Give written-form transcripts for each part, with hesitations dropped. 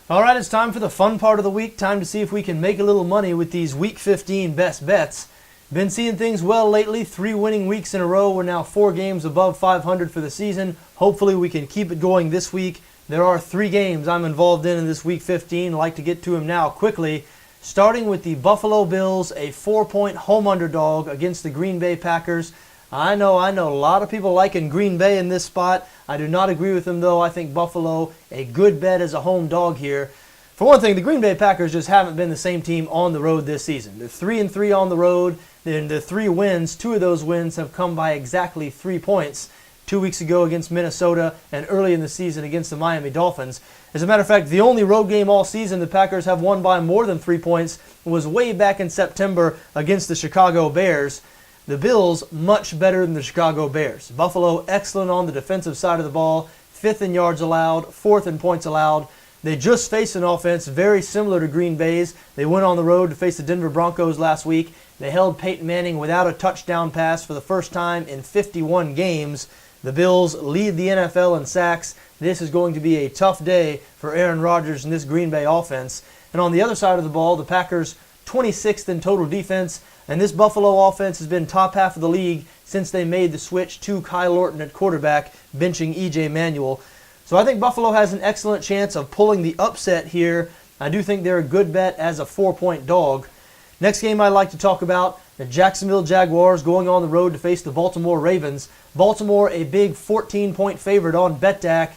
All right, it's time for the fun part of the week. Time to see if we can make a little money with these Week 15 best bets. Been seeing things well lately. 3 winning weeks in a row. We're now 4 games above 500 for the season. Hopefully we can keep it going this week. There are 3 games I'm involved in this Week 15. I'd like to get to them now quickly. Starting with the Buffalo Bills, a 4-point home underdog against the Green Bay Packers. I know, a lot of people liking Green Bay in this spot. I do not agree with them, though. I think Buffalo, a good bet as a home dog here. For one thing, the Green Bay Packers just haven't been the same team on the road this season. They're 3-3 on the road. Then the 3 wins, 2 of those wins have come by exactly 3 points. 2 weeks ago against Minnesota and early in the season against the Miami Dolphins. As a matter of fact, the only road game all season the Packers have won by more than 3 points was way back in September against the Chicago Bears. The Bills, much better than the Chicago Bears. Buffalo, excellent on the defensive side of the ball, 5th in yards allowed, 4th in points allowed. They just faced an offense very similar to Green Bay's. They went on the road to face the Denver Broncos last week. They held Peyton Manning without a touchdown pass for the first time in 51 games. The Bills lead the NFL in sacks. This is going to be a tough day for Aaron Rodgers and this Green Bay offense. And on the other side of the ball, the Packers 26th in total defense, and this Buffalo offense has been top half of the league since they made the switch to Kyle Orton at quarterback, benching E.J. Manuel. So I think Buffalo has an excellent chance of pulling the upset here. I do think they're a good bet as a 4-point dog. Next game I'd like to talk about, the Jacksonville Jaguars going on the road to face the Baltimore Ravens. Baltimore, a big 14-point favorite on BETDAQ.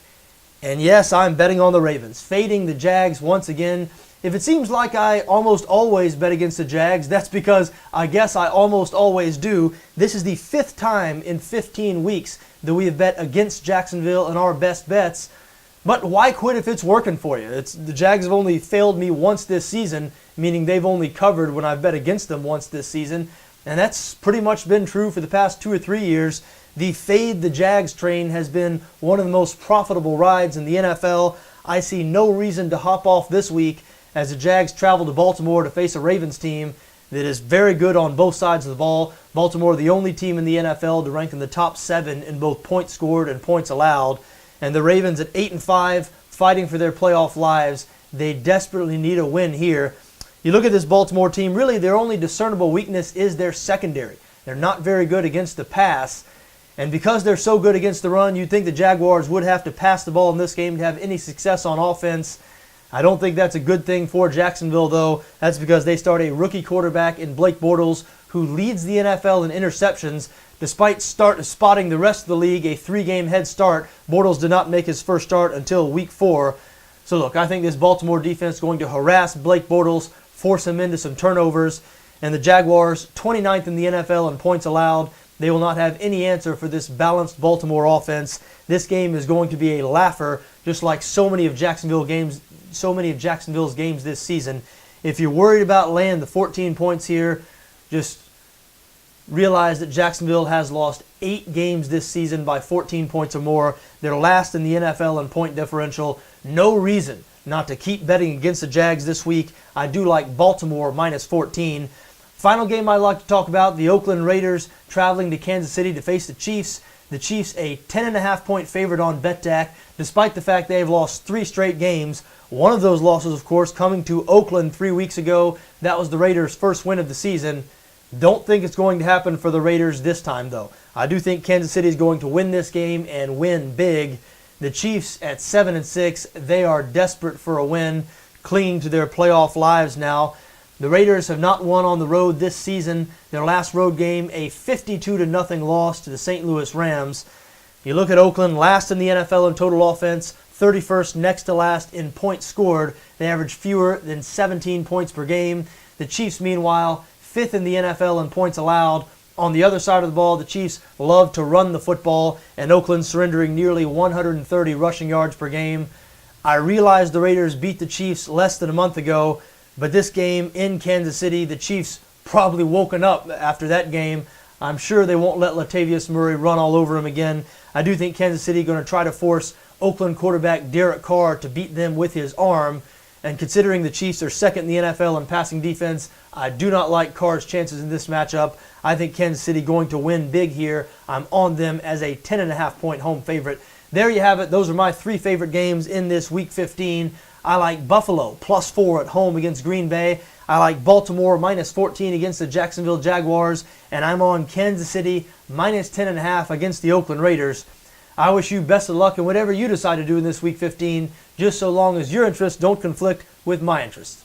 And yes, I'm betting on the Ravens, fading the Jags once again. If it seems like I almost always bet against the Jags, that's because I guess I almost always do. This is the 5th time in 15 weeks that we have bet against Jacksonville in our best bets. But why quit if it's working for you? The Jags have only failed me once this season, meaning they've only covered when I've bet against them once this season. And that's pretty much been true for the past 2 or 3 years. The fade the Jags train has been one of the most profitable rides in the NFL. I see no reason to hop off this week as the Jags travel to Baltimore to face a Ravens team that is very good on both sides of the ball. Baltimore, the only team in the NFL to rank in the top 7 in both points scored and points allowed. And the Ravens at 8-5, fighting for their playoff lives. They desperately need a win here. You look at this Baltimore team, really their only discernible weakness is their secondary. They're not very good against the pass. And because they're so good against the run, you'd think the Jaguars would have to pass the ball in this game to have any success on offense. I don't think that's a good thing for Jacksonville, though. That's because they start a rookie quarterback in Blake Bortles, who leads the NFL in interceptions. Despite spotting the rest of the league a 3-game head start, Bortles did not make his first start until week 4. So look, I think this Baltimore defense is going to harass Blake Bortles, force him into some turnovers. And the Jaguars, 29th in the NFL in points allowed. They will not have any answer for this balanced Baltimore offense. This game is going to be a laugher, just like so many of Jacksonville's games this season. If you're worried about laying the 14 points here, just realize that Jacksonville has lost 8 games this season by 14 points or more. They're last in the NFL in point differential. No reason not to keep betting against the Jags this week. I do like Baltimore minus 14. Final game I'd like to talk about, the Oakland Raiders traveling to Kansas City to face the Chiefs. The Chiefs a 10.5-point favorite on BETDAQ, despite the fact they have lost 3 straight games. One of those losses, of course, coming to Oakland 3 weeks ago. That was the Raiders' first win of the season. Don't think it's going to happen for the Raiders this time, though. I do think Kansas City is going to win this game and win big. The Chiefs at 7-6, they are desperate for a win, clinging to their playoff lives now. The Raiders have not won on the road this season. Their last road game, a 52-0 loss to the St. Louis Rams. You look at Oakland, last in the NFL in total offense, 31st next to last in points scored. They average fewer than 17 points per game. The Chiefs, meanwhile, 5th in the NFL in points allowed. On the other side of the ball, the Chiefs love to run the football, and Oakland surrendering nearly 130 rushing yards per game. I realize the Raiders beat the Chiefs less than a month ago, but this game in Kansas City, the Chiefs probably woken up after that game. I'm sure they won't let Latavius Murray run all over him again. I do think Kansas City is going to try to force Oakland quarterback Derek Carr to beat them with his arm. And considering the Chiefs are second in the NFL in passing defense, I do not like Carr's chances in this matchup. I think Kansas City going to win big here. I'm on them as a 10.5-point home favorite. there you have it. Those are my 3 favorite games in this Week 15. I like Buffalo +4 at home against Green Bay. I like Baltimore -14 against the Jacksonville Jaguars. And I'm on Kansas City -10.5 against the Oakland Raiders. I wish you best of luck in whatever you decide to do in this Week 15, just so long as your interests don't conflict with my interests.